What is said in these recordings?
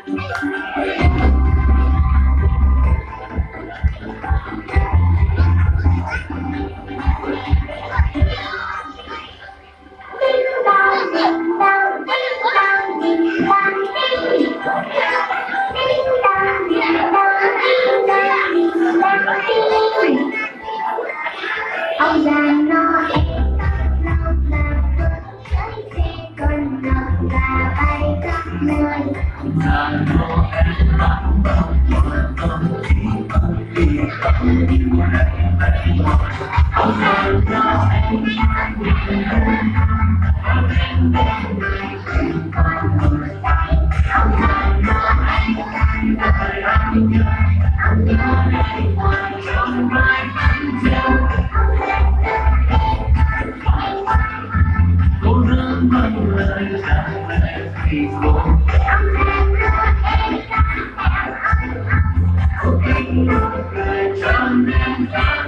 Ông già Noel lâu là cưới xe con ngọc và bay khắp nơi. Ông già Noel mang bao mùa không khí không khí không đi lại về một. Ông già Noel mang bao đêm đêm ngày cùng con ngồi say. Ông già Noel đang đợi anh nhớ. Ông nhớ đây ngoài trong vai anh chiều. Cô rất mong lời trả lời khi cô cô kinh nụ cười cho nên ta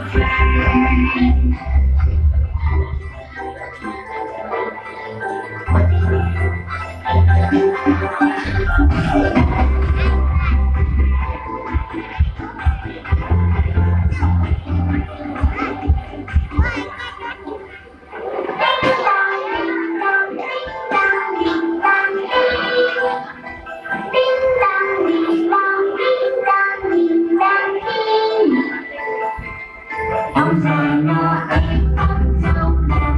ông già Noel con dâu là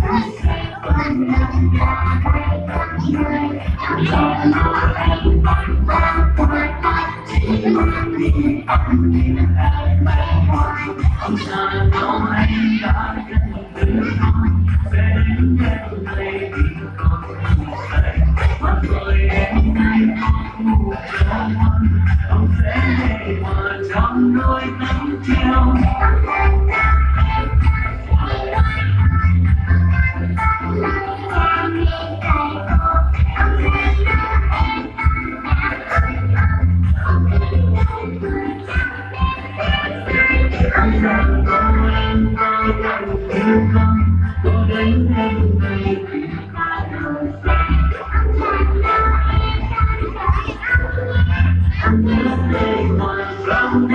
cưới xe con ngọc và bay khắp nơi. Ông già Noel mang bao quà tặng chỉ mang đi ăn nhìn lại mẹ hoài. Ông già Noel đã gần từ non sẽ đến đêm nay vì con ngủ say. Mắt rồi em nay con ngủ cho ngoan. Ông sẽ về hòa trong đôi nắng chiều. Ông già Noel bao lần yêu con, có đến đêm nay vì con ngủ say. Ông nhớ đây ngoài trong